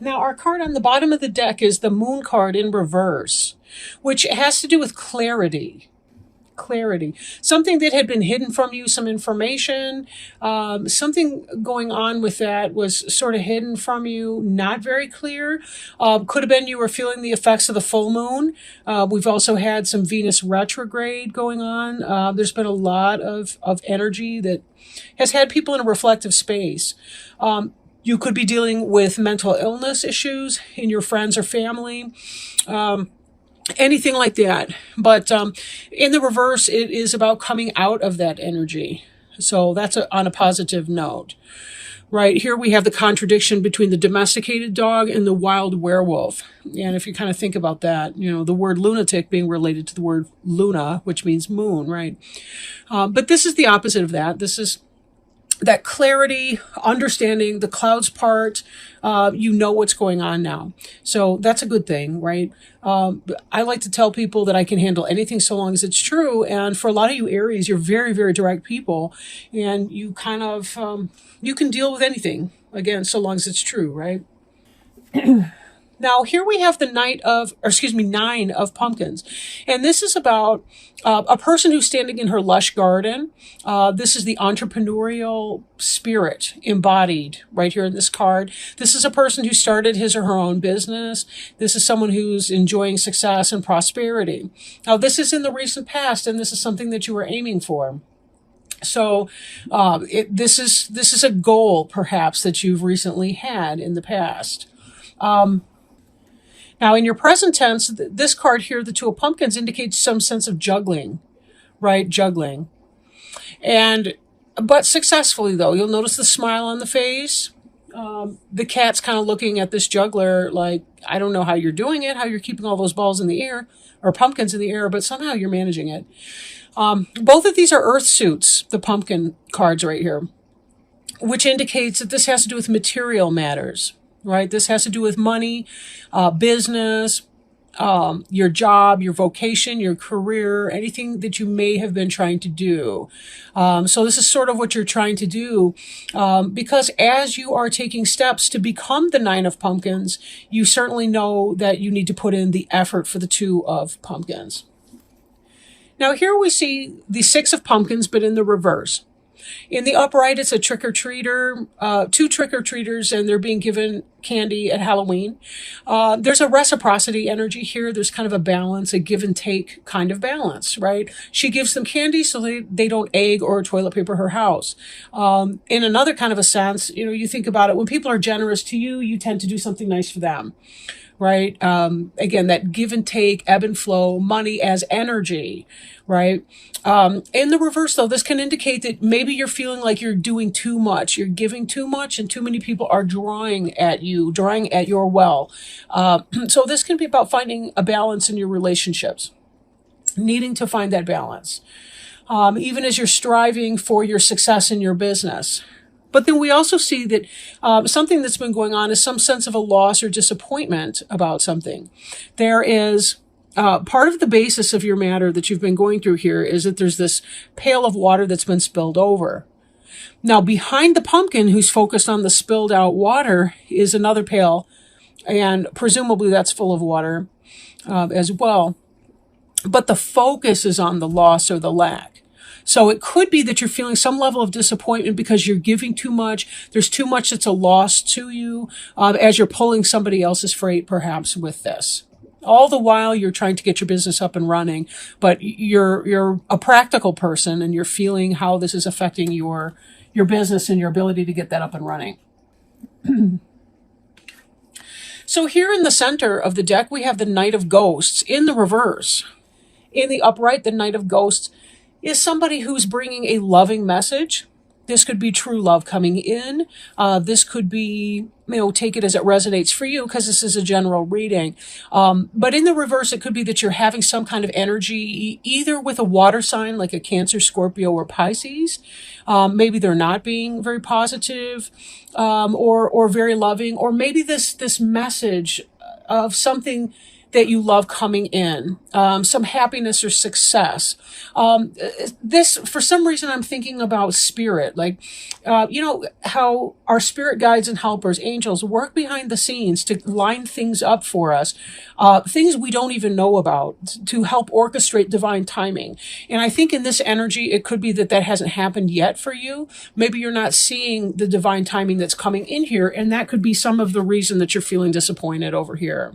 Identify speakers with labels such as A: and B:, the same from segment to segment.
A: Now, our card on the bottom of the deck is the Moon card in reverse, which has to do with clarity. Clarity. Something that had been hidden from you, some information, something going on with that was sort of hidden from you, not very clear. Could have been you were feeling the effects of the full moon. We've also had some Venus retrograde going on. There's been a lot of energy that has had people in a reflective space. You could be dealing with mental illness issues in your friends or family. Anything like that. But in the reverse, it is about coming out of that energy. So that's on a positive note. Right here we have the contradiction between the domesticated dog and the wild werewolf. And if you kind of think about that, the word lunatic being related to the word luna, which means moon, right? But this is the opposite of that. This is that clarity, understanding the clouds part, you know what's going on now. So that's a good thing, right? I like to tell people that I can handle anything so long as it's true. And for a lot of you Aries, you're very, very direct people. And you kind of, you can deal with anything, again, so long as it's true, right? Now, here we have the Nine of Pumpkins. And this is about a person who's standing in her lush garden. This is the entrepreneurial spirit embodied right here in this card. This is a person who started his or her own business. This is someone who's enjoying success and prosperity. Now, this is in the recent past, and this is something that you were aiming for. So this is a goal, perhaps, that you've recently had in the past. Now, in your present tense, this card here, the Two of Pumpkins, indicates some sense of juggling, right? Juggling. But successfully, though. You'll notice the smile on the face. The cat's kind of looking at this juggler like, I don't know how you're doing it, how you're keeping all those balls in the air, or pumpkins in the air, but somehow you're managing it. Both of these are earth suits, the pumpkin cards right here, which indicates that this has to do with material matters. Right? This has to do with money, business, your job, your vocation, your career, anything that you may have been trying to do. So this is sort of what you're trying to do, because as you are taking steps to become the Nine of Pumpkins, you certainly know that you need to put in the effort for the Two of Pumpkins. Now here we see the Six of Pumpkins, but in the reverse. In the upright, it's a trick-or-treater, two trick-or-treaters, and they're being given candy at Halloween. There's a reciprocity energy here. There's kind of a balance, a give and take kind of balance, right? She gives them candy so they don't egg or toilet paper her house. In another kind of a sense, you think about it, when people are generous to you, you tend to do something nice for them. Right? Again, that give and take, ebb and flow, money as energy, right? In the reverse, though, this can indicate that maybe you're feeling like you're doing too much. You're giving too much, and too many people are drawing at your well. So this can be about finding a balance in your relationships, needing to find that balance, even as you're striving for your success in your business. But then we also see that something that's been going on is some sense of a loss or disappointment about something. There is part of the basis of your matter that you've been going through here is that there's this pail of water that's been spilled over. Now, behind the pumpkin who's focused on the spilled out water is another pail, and presumably that's full of water as well. But the focus is on the loss or the lack. So it could be that you're feeling some level of disappointment because you're giving too much. There's too much that's a loss to you as you're pulling somebody else's freight, perhaps, with this. All the while you're trying to get your business up and running, but you're a practical person and you're feeling how this is affecting your business and your ability to get that up and running. So here in the center of the deck, we have the Knight of Ghosts in the reverse. In the upright, the Knight of Ghosts is somebody who's bringing a loving message. This could be true love coming in. This could be, take it as it resonates for you because this is a general reading. But in the reverse, it could be that you're having some kind of energy, either with a water sign like a Cancer, Scorpio, or Pisces. Maybe they're not being very positive or very loving. Or maybe this message of something that you love coming in, some happiness or success. This, for some reason, I'm thinking about spirit, like, how our spirit guides and helpers, angels, work behind the scenes to line things up for us, things we don't even know about, to help orchestrate divine timing. And I think in this energy, it could be that hasn't happened yet for you. Maybe you're not seeing the divine timing that's coming in here, and that could be some of the reason that you're feeling disappointed over here.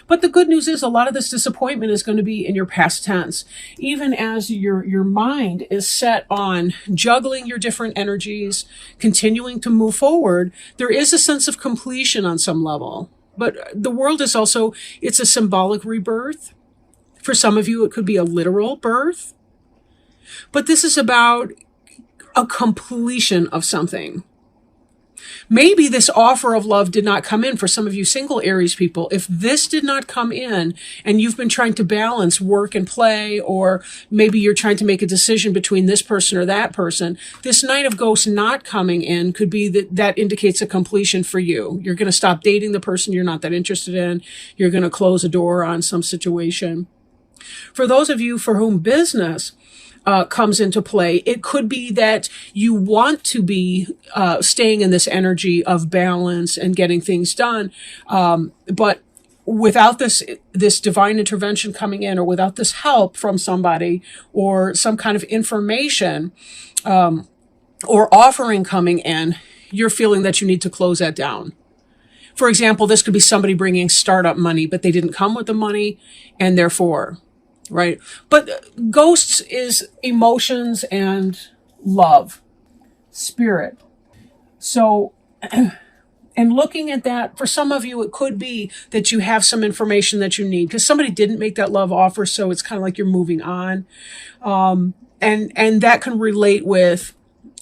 A: But the good news is a lot of this disappointment is going to be in your past tense. Even as your mind is set on juggling your different energies, continuing to move forward, there is a sense of completion on some level. But the world is also, it's a symbolic rebirth. For some of you, it could be a literal birth. But this is about a completion of something. Maybe this offer of love did not come in for some of you single Aries people. If this did not come in and you've been trying to balance work and play, or maybe you're trying to make a decision between this person or that person, this Knight of Ghosts not coming in could be that indicates a completion for you. You're going to stop dating the person you're not that interested in. You're going to close a door on some situation. For those of you for whom business comes into play, it could be that you want to be staying in this energy of balance and getting things done, but without this divine intervention coming in, or without this help from somebody, or some kind of information or offering coming in, you're feeling that you need to close that down. For example, this could be somebody bringing startup money, but they didn't come with the money, and therefore, right? But ghosts is emotions and love, spirit. So, and looking at that, for some of you, it could be that you have some information that you need because somebody didn't make that love offer. So it's kind of like you're moving on. And that can relate with,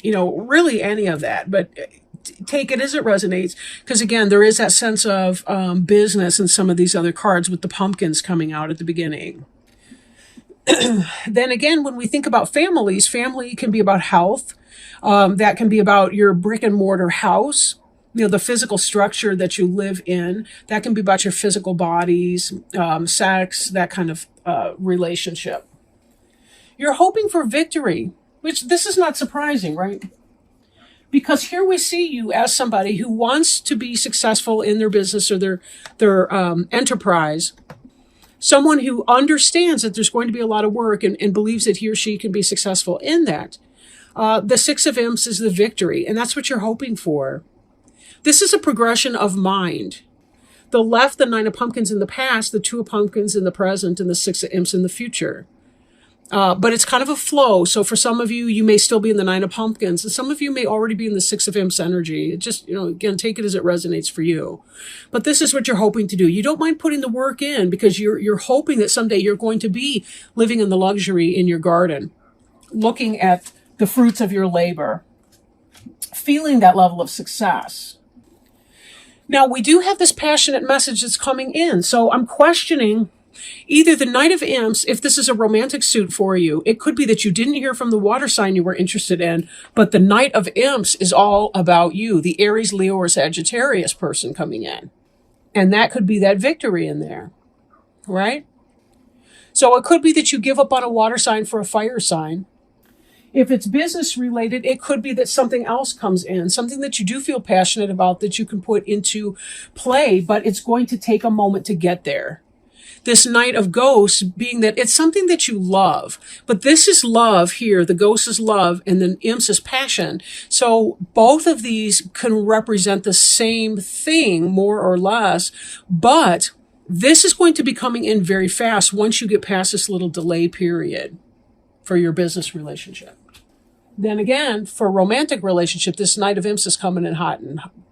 A: really any of that, but take it as it resonates. Because again, there is that sense of business in some of these other cards with the pumpkins coming out at the beginning. Then again, when we think about families, family can be about health. That can be about your brick and mortar house, the physical structure that you live in. That can be about your physical bodies, sex, that kind of relationship. You're hoping for victory, which this is not surprising, right? Because here we see you as somebody who wants to be successful in their business or their enterprise. Someone who understands that there's going to be a lot of work and believes that he or she can be successful in that. The Six of Imps is the victory, and that's what you're hoping for. This is a progression of mind. The left, the Nine of Pumpkins in the past, the Two of Pumpkins in the present, and the Six of Imps in the future. But it's kind of a flow. So for some of you, you may still be in the Nine of Pumpkins, and some of you may already be in the Six of Imps energy. It just, again, take it as it resonates for you. But this is what you're hoping to do. You don't mind putting the work in because you're hoping that someday you're going to be living in the luxury in your garden, looking at the fruits of your labor, feeling that level of success. Now, we do have this passionate message that's coming in. So I'm questioning either the Knight of Imps, if this is a romantic suit for you, it could be that you didn't hear from the water sign you were interested in, but the Knight of Imps is all about you, the Aries, Leo, or Sagittarius person coming in. And that could be that victory in there, right? So it could be that you give up on a water sign for a fire sign. If it's business related, it could be that something else comes in, something that you do feel passionate about that you can put into play, but it's going to take a moment to get there. This Knight of Ghosts being that it's something that you love, but this is love here. The Ghost is love and the Imps is passion. So both of these can represent the same thing more or less, but this is going to be coming in very fast once you get past this little delay period for your business relationship. Then again, for a romantic relationship, this Knight of Imps is coming in hot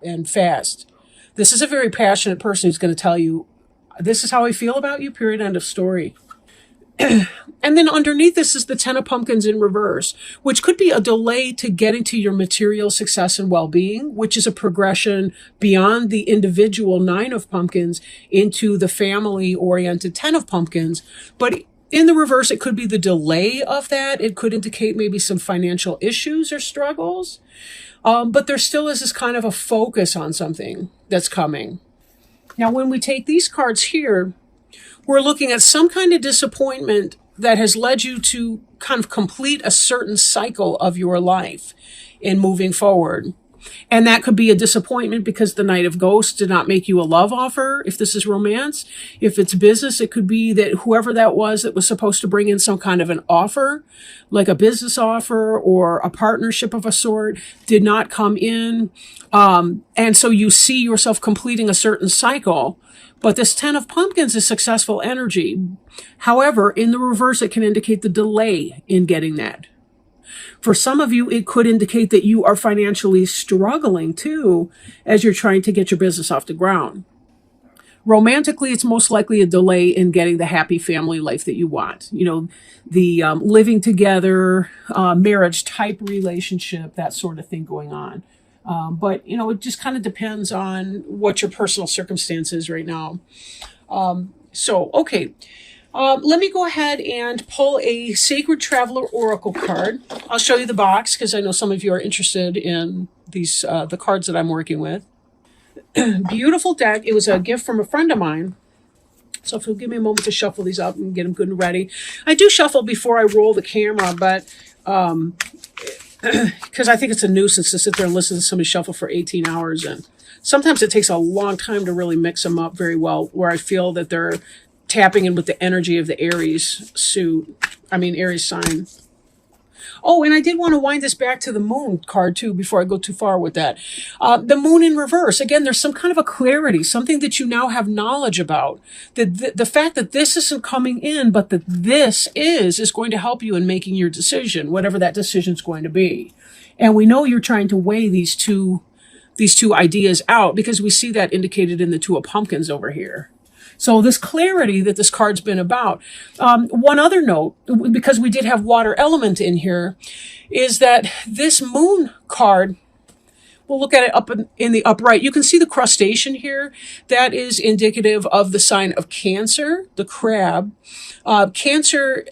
A: and fast. This is a very passionate person who's going to tell you, this is how I feel about you, period, end of story. And then underneath this is the Ten of Pumpkins in reverse, which could be a delay to getting to your material success and well-being, which is a progression beyond the individual Nine of Pumpkins into the family-oriented Ten of Pumpkins. But in the reverse, it could be the delay of that. It could indicate maybe some financial issues or struggles. But there still is this kind of a focus on something that's coming. Now, when we take these cards here, we're looking at some kind of disappointment that has led you to kind of complete a certain cycle of your life in moving forward. And that could be a disappointment because the Knight of Ghosts did not make you a love offer, if this is romance. If it's business, it could be that whoever that was supposed to bring in some kind of an offer, like a business offer or a partnership of a sort, did not come in. And so you see yourself completing a certain cycle. But this Ten of Pumpkins is successful energy. However, in the reverse, it can indicate the delay in getting that. For some of you, it could indicate that you are financially struggling too as you're trying to get your business off the ground. Romantically, it's most likely a delay in getting the happy family life that you want. You know, the living together, marriage type relationship, that sort of thing going on. But, you know, it just kind of depends on what your personal circumstance is right now. Okay. Let me go ahead and pull a Sacred Traveler Oracle card. I'll show you the box because I know some of you are interested in these the cards that I'm working with. Beautiful deck. It was a gift from a friend of mine. So if you'll give me a moment to shuffle these up and get them good and ready. I do shuffle before I roll the camera, but because I think it's a nuisance to sit there and listen to somebody shuffle for 18 hours. And sometimes it takes a long time to really mix them up very well, where I feel that they're tapping in with the energy of the Aries Aries sign. Oh, and I did want to wind this back to the Moon card too before I go too far with that. The Moon in reverse. Again, there's some kind of a clarity, something that you now have knowledge about. The fact that this isn't coming in, but that this is going to help you in making your decision, whatever that decision is going to be. And we know you're trying to weigh these two ideas out because we see that indicated in the Two of Pumpkins over here. So this clarity that this card's been about. One other note, because we did have water element in here, is that this Moon card, we'll look at it up in the upright. You can see the crustacean here. That is indicative of the sign of Cancer, the crab. Cancer,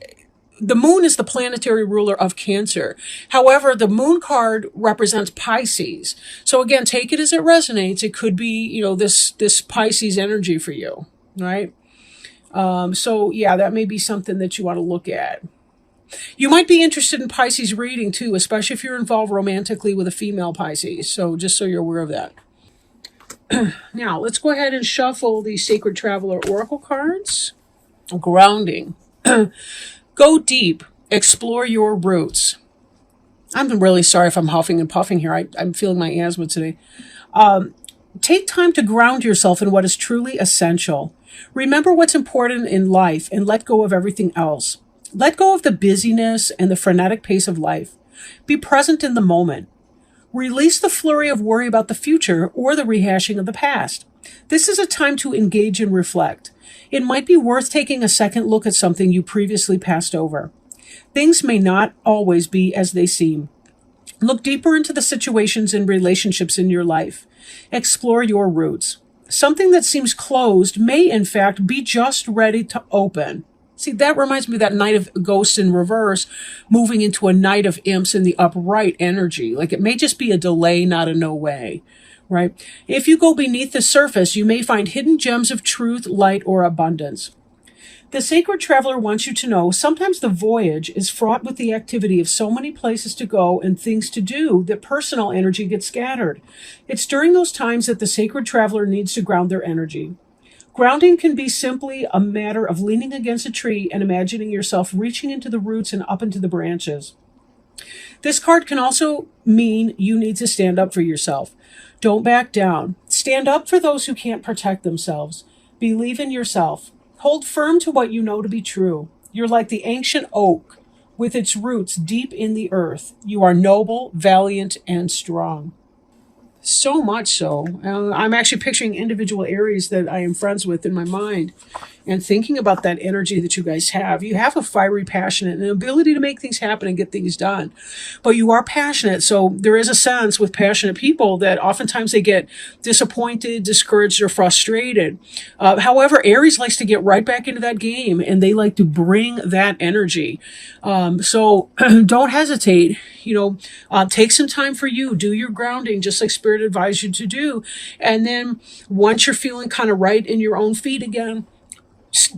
A: the Moon is the planetary ruler of Cancer. However, the Moon card represents Pisces. So again, take it as it resonates. It could be, you know, this Pisces energy for you. Right? So yeah, that may be something that you want to look at. You might be interested in Pisces reading too, especially if you're involved romantically with a female Pisces. So just so you're aware of that. Now, let's go ahead and shuffle the Sacred Traveler Oracle cards. Grounding. Go deep. Explore your roots. I'm really sorry if I'm huffing and puffing here. I'm feeling my asthma today. Take time to ground yourself in what is truly essential. Remember what's important in life and let go of everything else. Let go of the busyness and the frenetic pace of life. Be present in the moment. Release the flurry of worry about the future or the rehashing of the past. This is a time to engage and reflect. It might be worth taking a second look at something you previously passed over. Things may not always be as they seem. Look deeper into the situations and relationships in your life. Explore your roots. Something that seems closed may, in fact, be just ready to open. See, that reminds me of that Knight of Ghosts in reverse, moving into a Knight of Imps in the upright energy. Like it may just be a delay, not a no way, right? If you go beneath the surface, you may find hidden gems of truth, light, or abundance. The Sacred Traveler wants you to know sometimes the voyage is fraught with the activity of so many places to go and things to do that personal energy gets scattered. It's during those times that the Sacred Traveler needs to ground their energy. Grounding can be simply a matter of leaning against a tree and imagining yourself reaching into the roots and up into the branches. This card can also mean you need to stand up for yourself. Don't back down. Stand up for those who can't protect themselves. Believe in yourself. Hold firm to what you know to be true. You're like the ancient oak with its roots deep in the earth. You are noble, valiant, and strong. So much so. I'm actually picturing individual Aries that I am friends with in my mind. and thinking about that energy that you guys have. You have a fiery passion and an ability to make things happen and get things done. But you are passionate. So there is a sense with passionate people that oftentimes they get disappointed, discouraged, or frustrated. However, Aries likes to get right back into that game and they like to bring that energy. So don't hesitate. Take some time for you. Do your grounding just like Spirit advised you to do. And then once you're feeling kind of right in your own feet again,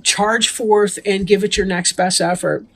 A: charge forth and give it your next best effort.